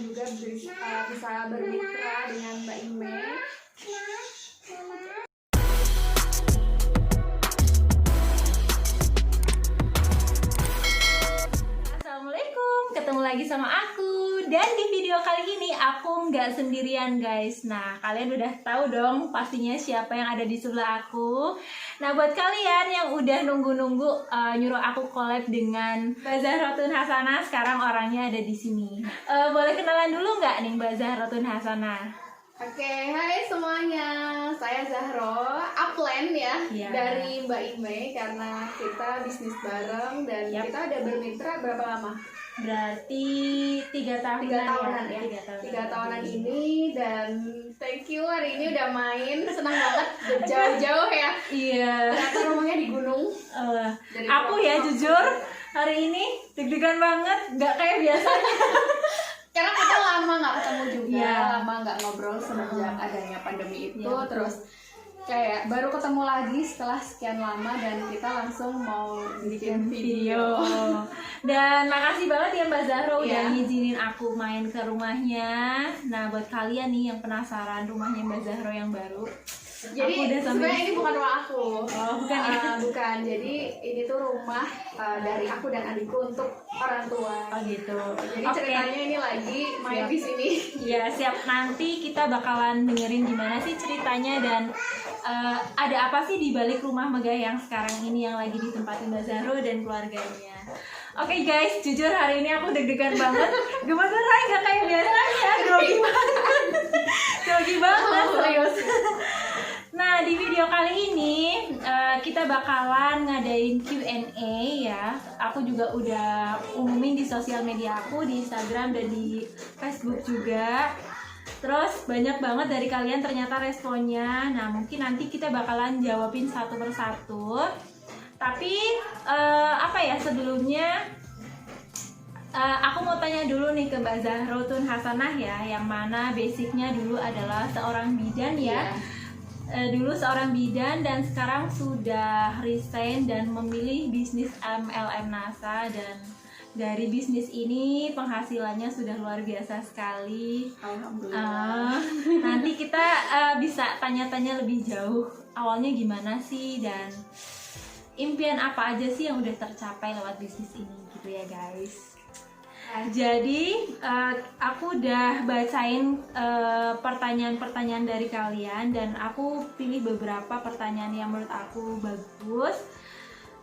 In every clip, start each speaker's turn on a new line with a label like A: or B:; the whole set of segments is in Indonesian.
A: juga bisa bermitra dengan Mbak Ime.
B: Assalamualaikum, ketemu lagi sama aku. Dan di video kali ini aku nggak sendirian guys. Nah, kalian udah tahu dong pastinya siapa yang ada di sebelah aku. Nah, buat kalian yang udah nunggu-nunggu nyuruh aku collab dengan Mbak Zahratun Hasanah, sekarang orangnya ada di sini. Boleh kenalan dulu nggak nih Mbak Zahratun Hasanah?
A: Oke, hai semuanya. Saya Zahro, upline ya dari Mbak Ime karena kita bisnis bareng dan kita udah bermitra berapa lama?
B: Berarti 3 tahunan ya.
A: 3 tahunan ini, dan thank you hari ini udah main, senang banget jauh-jauh ya.
B: Iya.
A: Ternyata rumahnya di gunung.
B: Aku ya jujur hari ini deg-degan banget, nggak kayak biasanya.
A: Karena kita lama nggak ketemu juga,
B: Iya.
A: lama nggak ngobrol semenjak adanya pandemi itu.
B: Iya,
A: terus kayak baru ketemu lagi setelah sekian lama dan kita langsung mau bikin video.
B: Dan makasih banget ya Mbak Zahro udah
A: Iya.
B: ngizinin aku main ke rumahnya. Nah, buat kalian nih yang penasaran rumahnya Mbak Zahro yang baru,
A: Jadi
B: aku udah
A: sebenarnya ini bukan rumah aku.
B: Oh, bukan ya?
A: Bukan. Jadi ini tuh rumah dari aku dan adikku untuk orang tua.
B: Oh gitu.
A: Jadi
B: Oke.
A: ceritanya ini lagi main
B: Siap.
A: di sini.
B: Ya siap, nanti kita bakalan dengerin gimana sih ceritanya dan ada apa sih di balik rumah megah yang sekarang ini yang lagi ditempatin Mbak Zahro dan keluarganya. Oke guys, jujur hari ini aku deg-degan banget. Gimana Rai? Gak kayak biasanya, grogi banget. Grogi banget, serius. Nah, di video kali ini kita bakalan ngadain Q&A ya. Aku juga udah umumin di sosial media aku, di Instagram dan di Facebook juga. Terus banyak banget dari kalian ternyata responnya. Nah, mungkin nanti kita bakalan jawabin satu persatu. Tapi sebelumnya aku mau tanya dulu nih ke Mbak Zahratun Hasanah ya, yang mana basicnya dulu adalah seorang bidan ya. Dulu seorang bidan dan sekarang sudah resign dan memilih bisnis MLM NASA, dan dari bisnis ini penghasilannya sudah luar biasa sekali.
A: Alhamdulillah.
B: Nanti kita bisa tanya-tanya lebih jauh awalnya gimana sih dan impian apa aja sih yang udah tercapai lewat bisnis ini gitu ya guys. Jadi aku udah bacain pertanyaan-pertanyaan dari kalian dan aku pilih beberapa pertanyaan yang menurut aku bagus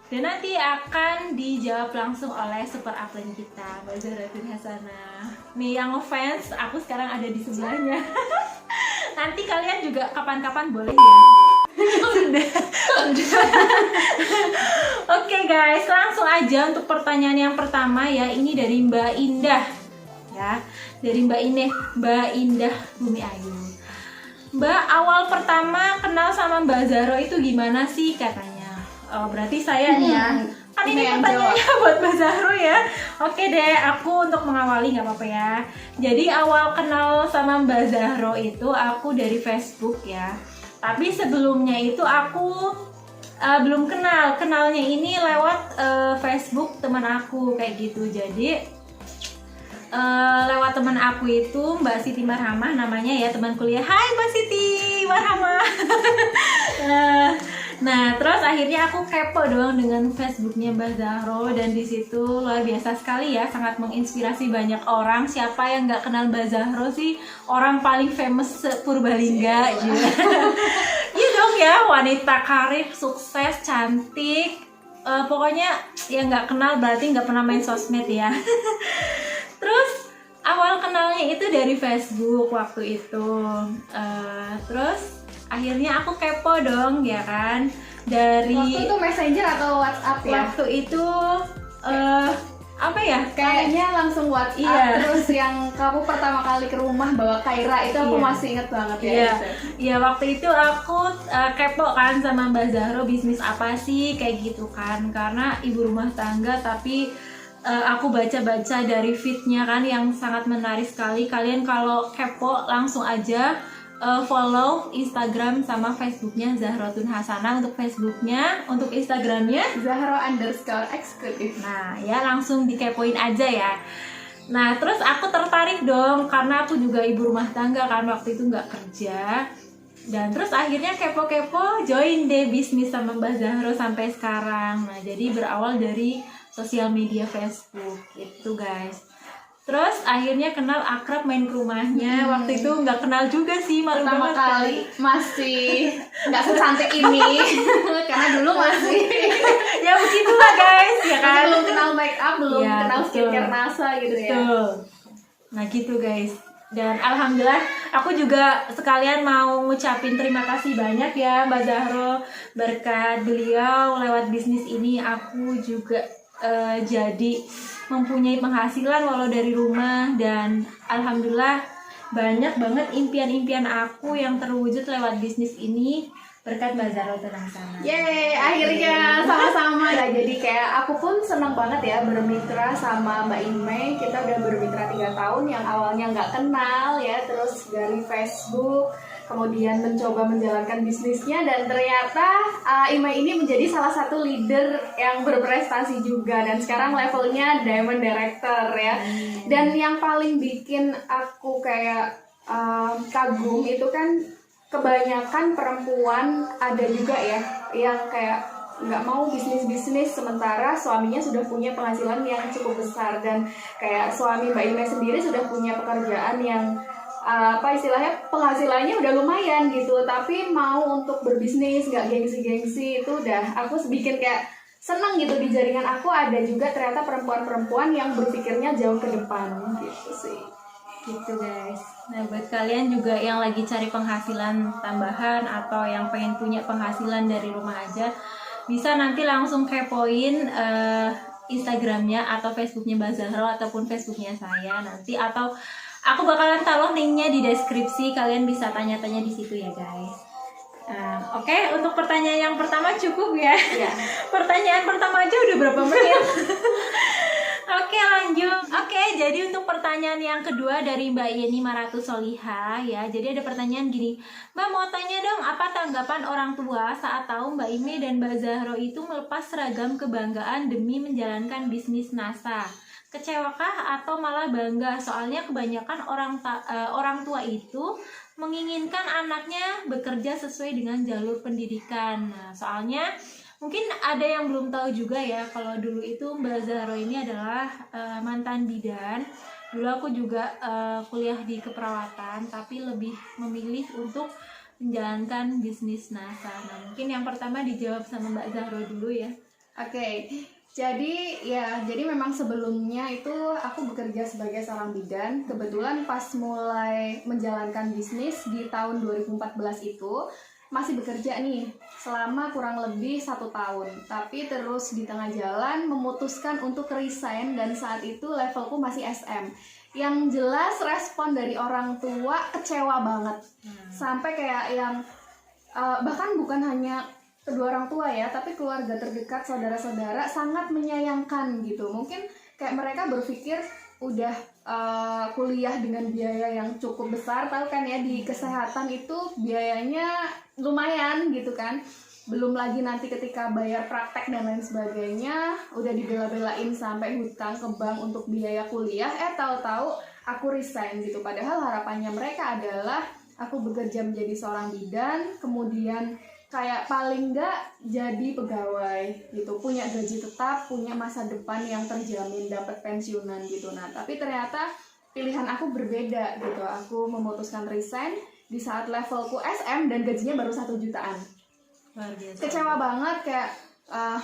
B: dan nanti akan dijawab langsung oleh super upline kita Mbak Zahratun Hasanah. Nih yang ngefans, aku sekarang ada di sebelahnya. Nanti kalian juga kapan-kapan boleh ya. Oke guys, langsung aja untuk pertanyaan yang pertama ya. Ini dari Mbak Indah ya, dari Mbak Indah Bumi Ayu. Mbak, awal pertama kenal sama Mbak Zahro itu gimana sih katanya? Oh berarti saya nih ya. Kan ini pertanyaannya buat Mbak Zahro ya. Oke deh, aku untuk mengawali nggak apa-apa ya. Jadi awal kenal sama Mbak Zahro itu aku dari Facebook ya. Tapi sebelumnya itu aku belum kenalnya ini lewat Facebook teman aku kayak gitu. Jadi lewat teman aku itu Mbak Siti Marhamah namanya ya, teman kuliah. Hai Mbak Siti Marhamah. Nah terus akhirnya aku kepo dong dengan Facebooknya Mbak Zahro dan di situ luar biasa sekali ya, sangat menginspirasi banyak orang. Siapa yang nggak kenal Mbak Zahro sih, orang paling famous Purbalingga gitu. Iya dong ya, wanita karir, sukses, cantik, pokoknya yang nggak kenal berarti nggak pernah main sosmed ya. Terus awal kenalnya itu dari Facebook waktu itu, terus akhirnya aku kepo dong ya kan, dari
A: Waktu itu Messenger atau WhatsApp ya?
B: Waktu itu apa ya?
A: Kayaknya langsung WhatsApp.
B: Iya.
A: Terus yang kamu pertama kali ke rumah bawa Kaira itu aku masih inget banget ya.
B: Iya, iya waktu itu aku kepo kan sama Mbak Zahro bisnis apa sih kayak gitu kan, karena ibu rumah tangga tapi aku baca-baca dari feednya kan yang sangat menarik sekali. Kalian kalau kepo langsung aja follow Instagram sama Facebooknya Zahratun Hasanah untuk Facebooknya, untuk Instagramnya
A: Zahro_executive.
B: Nah ya langsung dikepoin aja ya. Nah terus aku tertarik dong karena aku juga ibu rumah tangga kan, waktu itu nggak kerja. Dan terus akhirnya kepo-kepo join deh bisnis sama Mbak Zahro sampai sekarang. Nah jadi berawal dari sosial media Facebook itu guys. Terus akhirnya kenal, akrab, main ke rumahnya. Waktu itu nggak kenal juga sih, malu
A: pertama
B: banget
A: kali masih nggak secantik ini karena dulu masih
B: ya begitulah guys ya kan.
A: belum kenal make up, belum
B: Ya,
A: kenal
B: betul.
A: skincare NASA gitu ya.
B: Betul. Nah gitu guys. Dan alhamdulillah aku juga sekalian mau ngucapin terima kasih banyak ya Mbak Zahro. Berkat beliau lewat bisnis ini aku juga jadi mempunyai penghasilan walau dari rumah. Dan alhamdulillah banyak banget impian-impian aku yang terwujud lewat bisnis ini berkat Mbak Zahro tenang sana.
A: Yeay, akhirnya sama-sama ya. Jadi kayak aku pun senang banget ya bermitra sama Mbak Imei. Kita udah bermitra 3 tahun, yang awalnya nggak kenal ya, terus dari Facebook, kemudian mencoba menjalankan bisnisnya, dan ternyata Imei ini menjadi salah satu leader yang berprestasi juga, dan sekarang levelnya Diamond Director ya. Dan yang paling bikin aku kayak kagum itu kan kebanyakan perempuan ada juga ya yang kayak nggak mau bisnis sementara suaminya sudah punya penghasilan yang cukup besar. Dan kayak suami Mbak Imei sendiri sudah punya pekerjaan yang apa istilahnya penghasilannya udah lumayan gitu, tapi mau untuk berbisnis nggak gengsi-gengsi. Itu udah aku bikin kayak seneng gitu, di jaringan aku ada juga ternyata perempuan-perempuan yang berpikirnya jauh ke depan gitu sih.
B: Gitu guys. Nah buat kalian juga yang lagi cari penghasilan tambahan atau yang pengen punya penghasilan dari rumah aja, bisa nanti langsung kepoin Instagramnya atau Facebooknya Mbak Zahro ataupun Facebooknya saya nanti, atau aku bakalan taruh linknya di deskripsi, kalian bisa tanya-tanya di situ ya guys. Oke, untuk pertanyaan yang pertama cukup ya.
A: Ya.
B: Pertanyaan pertama aja udah berapa menit? Oke lanjut. Oke, jadi untuk pertanyaan yang kedua dari Mbak Yeni Maratu Soliha ya. Jadi ada pertanyaan gini, Mbak mau tanya dong, apa tanggapan orang tua saat tahu Mbak Imei dan Mbak Zahro itu melepas seragam kebanggaan demi menjalankan bisnis NASA? Kecewakah atau malah bangga? Soalnya kebanyakan orang tua itu menginginkan anaknya bekerja sesuai dengan jalur pendidikan. Nah, soalnya mungkin ada yang belum tahu juga ya, kalau dulu itu Mbak Zahro ini adalah mantan bidan. Dulu aku juga kuliah di keperawatan, tapi lebih memilih untuk menjalankan bisnis NASA. Nah, mungkin yang pertama dijawab sama Mbak Zahro dulu ya.
A: Oke. Jadi memang sebelumnya itu aku bekerja sebagai seorang bidan. Kebetulan pas mulai menjalankan bisnis di tahun 2014 itu masih bekerja nih selama kurang lebih 1 tahun, tapi terus di tengah jalan memutuskan untuk resign, dan saat itu levelku masih SM. Yang jelas respon dari orang tua kecewa banget, sampai kayak yang bahkan bukan hanya kedua orang tua ya, tapi keluarga terdekat, saudara-saudara sangat menyayangkan gitu. Mungkin kayak mereka berpikir udah kuliah dengan biaya yang cukup besar, tahu kan ya di kesehatan itu biayanya lumayan gitu kan, belum lagi nanti ketika bayar praktek dan lain sebagainya udah dibela-belain sampai hutang ke bank untuk biaya kuliah. Tahu-tahu aku resign gitu, padahal harapannya mereka adalah aku bekerja menjadi seorang bidan, kemudian kayak paling nggak jadi pegawai gitu, punya gaji tetap, punya masa depan yang terjamin, dapat pensiunan gitu. Nah tapi ternyata pilihan aku berbeda gitu. Aku memutuskan resign di saat levelku SM dan gajinya baru 1 jutaan.
B: Luar biasa.
A: Kecewa banget, kayak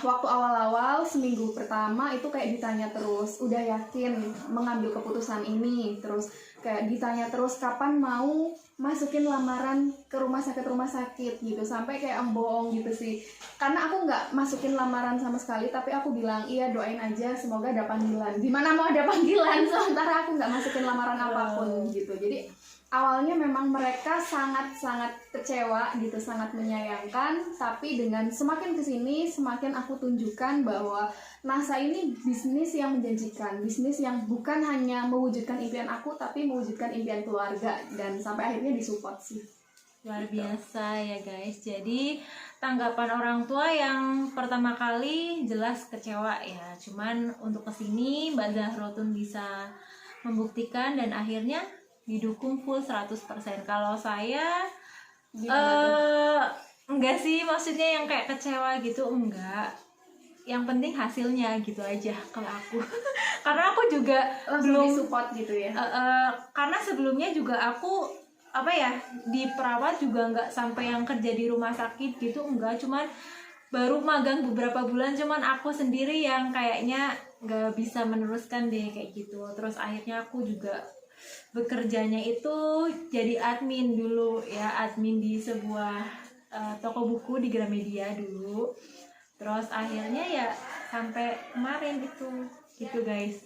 A: waktu awal-awal seminggu pertama itu kayak ditanya terus, udah yakin mengambil keputusan ini, terus kayak ditanya terus kapan mau masukin lamaran ke rumah sakit gitu, sampai kayak bohong gitu sih, karena aku nggak masukin lamaran sama sekali, tapi aku bilang iya doain aja semoga ada panggilan. Dimana mau ada panggilan sementara aku nggak masukin lamaran apapun gitu. Jadi awalnya memang mereka sangat-sangat kecewa gitu, sangat menyayangkan, tapi dengan semakin kesini semakin aku tunjukkan bahwa NASA ini bisnis yang menjanjikan, bisnis yang bukan hanya mewujudkan impian aku tapi mewujudkan impian keluarga, dan sampai akhirnya disupport sih.
B: Luar biasa ya guys. Jadi tanggapan orang tua yang pertama kali jelas kecewa ya, cuman untuk kesini Mbak Zahro tuh bisa membuktikan dan akhirnya didukung full 100%. Kalau saya enggak sih, maksudnya yang kayak kecewa gitu enggak. Yang penting hasilnya gitu aja kalau aku. Karena aku juga
A: langsung
B: belum
A: disupport gitu ya.
B: Karena sebelumnya juga aku diperawat juga nggak sampai yang kerja di rumah sakit gitu, enggak, cuman baru magang beberapa bulan, cuman aku sendiri yang kayaknya nggak bisa meneruskan deh kayak gitu. Terus akhirnya aku juga bekerjanya itu jadi admin dulu ya, admin di sebuah toko buku di Gramedia dulu. Terus akhirnya ya sampai kemarin gitu guys.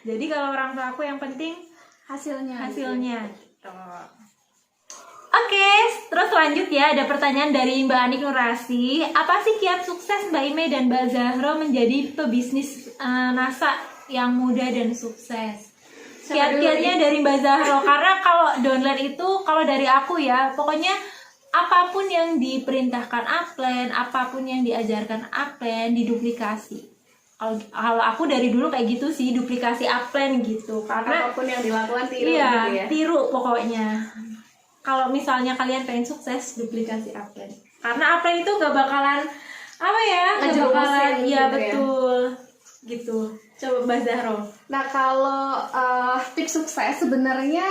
B: Jadi kalau orang tua aku yang penting
A: Hasilnya
B: gitu. Oke, terus lanjut ya, ada pertanyaan dari Mbak Anik Nurasi. Apa sih kiat sukses Mbak Ime dan Mbak Zahro menjadi pebisnis NASA yang muda dan sukses? Kiat-kiatnya dari Mbak Zahro. Karena kalau downline itu, kalau dari aku ya, pokoknya apapun yang diperintahkan upline, apapun yang diajarkan upline, diduplikasi. Kalau aku dari dulu kayak gitu sih, duplikasi upline gitu. Karena
A: apapun yang dilakukan tiru
B: iya,
A: gitu ya.
B: tiru pokoknya. Kalau misalnya kalian pengen sukses, duplikasi upline. Karena upline itu gak bakalan
A: Ngejerumusin
B: iya
A: gitu
B: betul gitu. Coba Mbak Zahro.
A: Nah, kalau tips sukses sebenarnya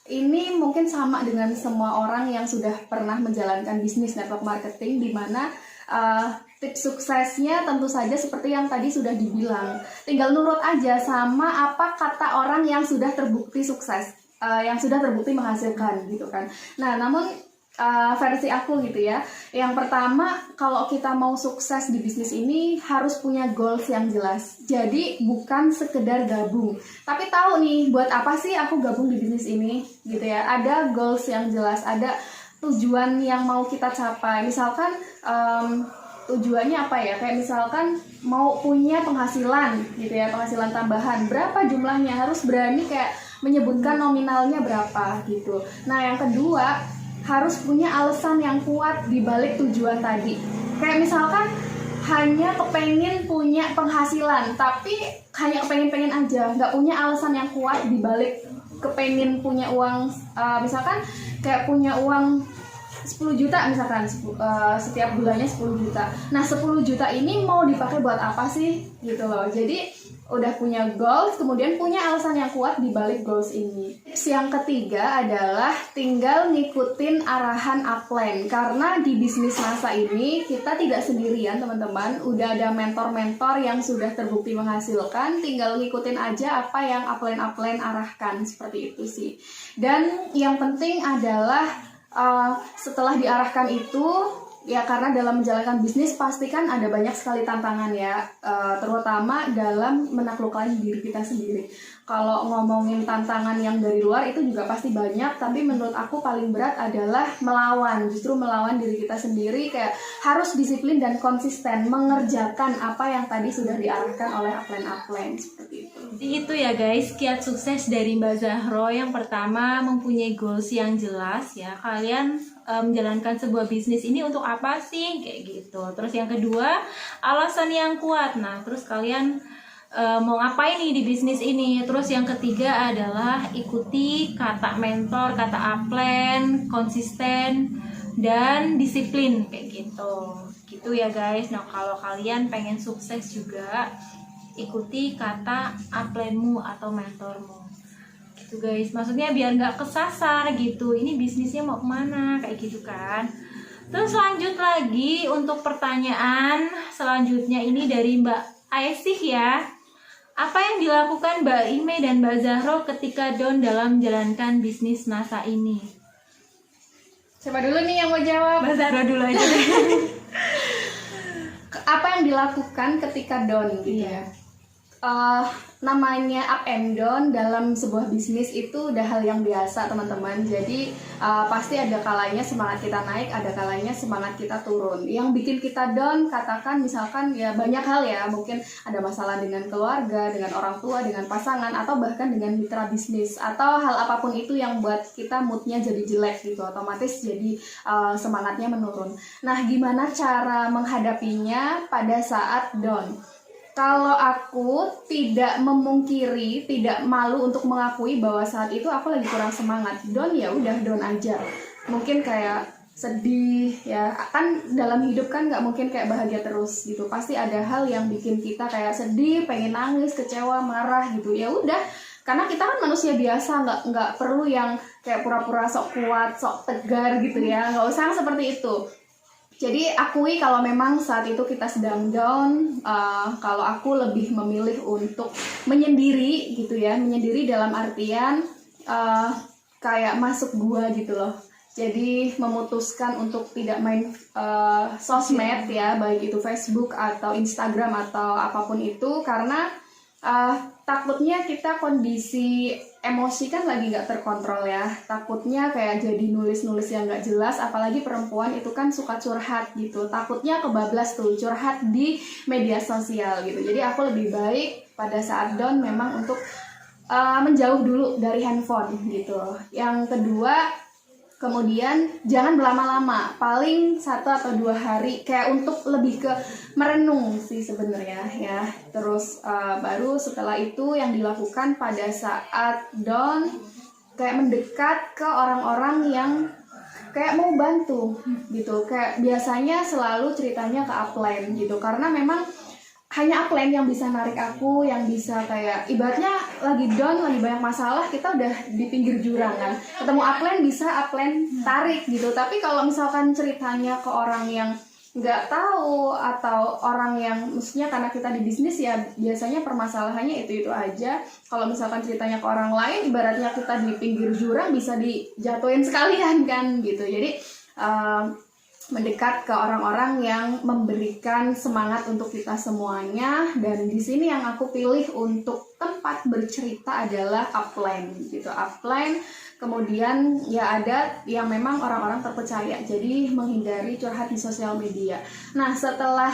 A: ini mungkin sama dengan semua orang yang sudah pernah menjalankan bisnis network marketing, di mana tips suksesnya tentu saja seperti yang tadi sudah dibilang, tinggal nurut aja sama apa kata orang yang sudah terbukti sukses, yang sudah terbukti menghasilkan gitu kan. Nah, namun versi aku gitu ya, yang pertama, kalau kita mau sukses di bisnis ini harus punya goals yang jelas. Jadi bukan sekedar gabung, tapi tahu nih buat apa sih aku gabung di bisnis ini gitu ya. Ada goals yang jelas, ada tujuan yang mau kita capai. Misalkan tujuannya apa ya, kayak misalkan mau punya penghasilan gitu ya, penghasilan tambahan, berapa jumlahnya, harus berani kayak menyebutkan nominalnya berapa gitu. Nah, yang kedua, harus punya alasan yang kuat di balik tujuan tadi. Kayak misalkan hanya kepengen punya penghasilan, tapi hanya kepengen-pengen aja, nggak punya alasan yang kuat di balik kepengen punya uang. Misalkan kayak punya uang 10 juta misalkan, setiap bulannya 10 juta. Nah, 10 juta ini mau dipakai buat apa sih gitu loh. Jadi udah punya goals, kemudian punya alasan yang kuat di balik goals ini. Tips yang ketiga adalah tinggal ngikutin arahan upline. Karena di bisnis NASA ini kita tidak sendirian teman-teman, udah ada mentor-mentor yang sudah terbukti menghasilkan, tinggal ngikutin aja apa yang upline-upline arahkan, seperti itu sih. Dan yang penting adalah setelah diarahkan itu, ya karena dalam menjalankan bisnis pastikan ada banyak sekali tantangan ya, terutama dalam menaklukkan diri kita sendiri. Kalau ngomongin tantangan yang dari luar itu juga pasti banyak, tapi menurut aku paling berat adalah justru melawan diri kita sendiri. Kayak harus disiplin dan konsisten mengerjakan apa yang tadi sudah diarahkan oleh upline seperti itu.
B: Jadi itu ya guys, kiat sukses dari Mbak Zahro. Yang pertama, mempunyai goals yang jelas ya. Kalian menjalankan sebuah bisnis ini untuk apa sih kayak gitu. Terus yang kedua, alasan yang kuat. Nah, terus kalian mau ngapain nih di bisnis ini. Terus yang ketiga adalah ikuti kata mentor, kata upline, konsisten dan disiplin kayak gitu ya guys. Nah, kalau kalian pengen sukses juga, ikuti kata upline-mu atau mentormu gitu guys. Maksudnya biar nggak kesasar gitu, ini bisnisnya mau kemana kayak gitu kan. Terus lanjut lagi untuk pertanyaan selanjutnya ini dari Mbak Aisyah ya. Apa yang dilakukan Mbak Ime dan Mbak Zahro ketika down dalam menjalankan bisnis NASA ini?
A: Siapa dulu nih yang mau jawab?
B: Mbak Zahro dulu aja deh.
A: Apa yang dilakukan ketika down gitu ya? Namanya up and down dalam sebuah bisnis itu udah hal yang biasa teman-teman. Jadi pasti ada kalanya semangat kita naik, ada kalanya semangat kita turun. Yang bikin kita down, katakan misalkan ya banyak hal ya, mungkin ada masalah dengan keluarga, dengan orang tua, dengan pasangan, atau bahkan dengan mitra bisnis, atau hal apapun itu yang buat kita moodnya jadi jelek gitu, otomatis jadi semangatnya menurun. Nah, gimana cara menghadapinya pada saat down? Kalau aku tidak memungkiri, tidak malu untuk mengakui bahwa saat itu aku lagi kurang semangat. Down ya udah down aja. Mungkin kayak sedih ya, kan dalam hidup kan nggak mungkin kayak bahagia terus gitu. Pasti ada hal yang bikin kita kayak sedih, pengen nangis, kecewa, marah gitu. Ya udah, karena kita kan manusia biasa, nggak perlu yang kayak pura-pura sok kuat, sok tegar gitu ya. Nggak usah yang seperti itu. Jadi akui kalau memang saat itu kita sedang down. Kalau aku lebih memilih untuk menyendiri gitu ya, menyendiri dalam artian kayak masuk gua gitu loh. Jadi memutuskan untuk tidak main sosmed ya, baik itu Facebook atau Instagram atau apapun itu, karena takutnya kita kondisi emosi kan lagi nggak terkontrol ya. Takutnya kayak jadi nulis-nulis yang nggak jelas, apalagi perempuan itu kan suka curhat gitu. Takutnya kebablas tuh curhat di media sosial gitu. Jadi aku lebih baik pada saat down memang untuk menjauh dulu dari handphone gitu. Yang kedua, kemudian jangan berlama-lama, paling 1 atau 2 hari, kayak untuk lebih ke merenung sih sebenarnya ya. Terus baru setelah itu yang dilakukan pada saat down, kayak mendekat ke orang-orang yang kayak mau bantu gitu. Kayak biasanya selalu ceritanya ke upline gitu, karena memang hanya upline yang bisa narik aku, yang bisa kayak ibaratnya lagi down, lagi banyak masalah, kita udah di pinggir jurang kan, ketemu upline bisa upline tarik gitu. Tapi kalau misalkan ceritanya ke orang yang nggak tahu atau orang yang maksudnya karena kita di bisnis ya biasanya permasalahannya itu aja. Kalau misalkan ceritanya ke orang lain, ibaratnya kita di pinggir jurang bisa dijatuhin sekalian kan gitu. Jadi mendekat ke orang-orang yang memberikan semangat untuk kita semuanya. Dan di sini yang aku pilih untuk tempat bercerita adalah upline gitu. Upline, kemudian ya ada yang memang orang-orang terpercaya, jadi menghindari curhat di sosial media. Nah setelah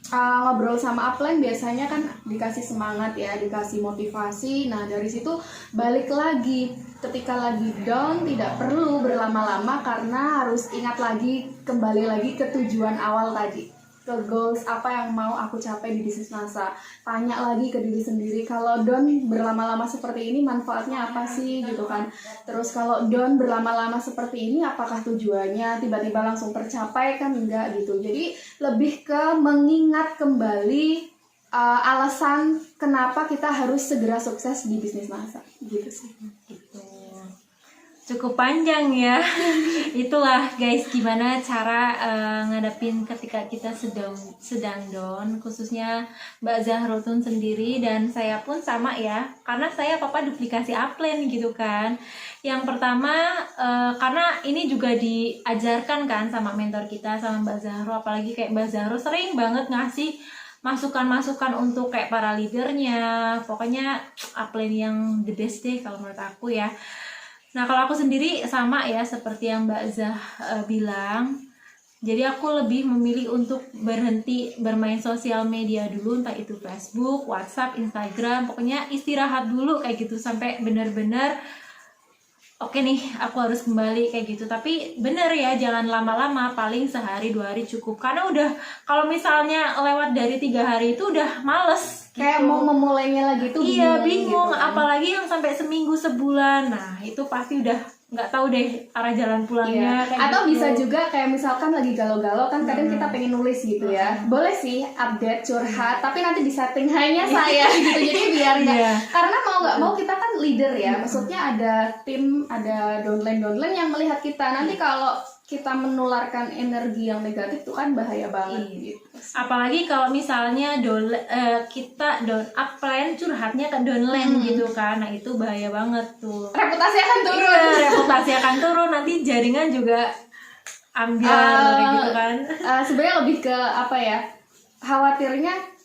A: ngobrol sama upline biasanya kan dikasih semangat ya, dikasih motivasi. Nah dari situ balik lagi, ketika lagi down tidak perlu berlama-lama, karena harus ingat lagi, kembali lagi ke tujuan awal tadi, ke goals apa yang mau aku capai di bisnis NASA. Tanya lagi ke diri sendiri, kalau down berlama-lama seperti ini manfaatnya apa sih gitu kan. Terus kalau down berlama-lama seperti ini apakah tujuannya tiba-tiba langsung tercapai kan, enggak gitu. Jadi lebih ke mengingat kembali alasan kenapa kita harus segera sukses di bisnis NASA gitu sih.
B: Gitu. Cukup panjang ya. Itulah guys gimana cara ngadepin ketika kita sedang down, khususnya Mbak Zahrotun sendiri dan saya pun sama ya, karena saya papa duplikasi upline gitu kan. Yang pertama karena ini juga diajarkan kan sama mentor kita, sama Mbak Zahro, apalagi kayak Mbak Zahro sering banget ngasih masukan-masukan untuk kayak para leadernya. Pokoknya upline yang the best deh kalau menurut aku ya. Nah kalau aku sendiri sama ya seperti yang Mbak Zah bilang. Jadi aku lebih memilih untuk berhenti bermain sosial media dulu, entah itu Facebook, WhatsApp, Instagram. Pokoknya istirahat dulu kayak gitu sampai benar-benar oke nih aku harus kembali kayak gitu. Tapi bener ya jangan lama-lama, paling sehari 2 hari cukup. Karena udah kalau misalnya lewat dari 3 hari itu udah males.
A: Kayak
B: gitu.
A: mau memulainya lagi tuh
B: Iya bingung
A: gitu kan.
B: apalagi yang sampai seminggu sebulan. Nah itu pasti udah nggak tahu deh arah jalan pulangnya.
A: Iya.
B: Kayak
A: Atau
B: gitu.
A: bisa juga kayak misalkan lagi galau-galau kan kadang kita pengen nulis gitu ya. Boleh sih update curhat, tapi nanti di setting hanya saya gitu. Jadi biar nggak,
B: Iya.
A: karena mau nggak mau kita kan leader ya. Maksudnya ada tim, ada downline yang melihat kita. Nanti kalau kita menularkan energi yang negatif tuh kan bahaya banget gitu.
B: Apalagi kalau misalnya kita down upline curhatnya ke downline gitu kan. Nah itu bahaya banget tuh.
A: Reputasi akan turun.
B: Iya, reputasi akan turun, nanti jaringan juga ambiar gitu kan.
A: Sebenarnya lebih ke apa ya, khawatirnya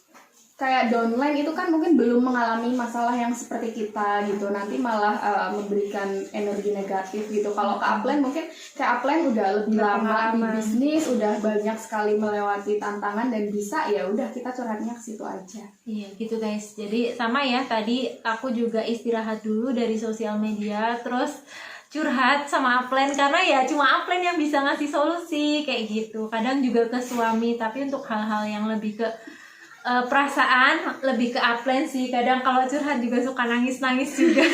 A: kayak downline itu kan mungkin belum mengalami masalah yang seperti kita gitu, nanti malah memberikan energi negatif gitu. Kalau ke upline mungkin kayak upline udah lebih lama di bisnis, udah banyak sekali melewati tantangan dan bisa ya udah kita curhatnya ke situ aja.
B: Iya gitu guys. Jadi sama ya, tadi aku juga istirahat dulu dari sosial media, terus curhat sama upline karena ya cuma upline yang bisa ngasih solusi kayak gitu. Kadang juga ke suami, tapi untuk hal-hal yang lebih ke perasaan lebih ke upline sih. Kadang kalau curhat juga suka nangis-nangis juga.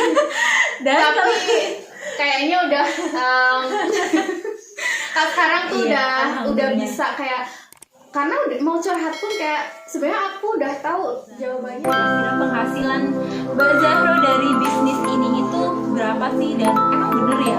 B: Dan
A: Tapi kayaknya udah sekarang tuh
B: Iya,
A: udah
B: alhamdulillah.
A: bisa kayak, karena udah mau curhat pun kayak sebenarnya aku udah tahu jawabannya.
B: kira penghasilan Mbak Zahro dari bisnis ini itu berapa sih, dan emang bener ya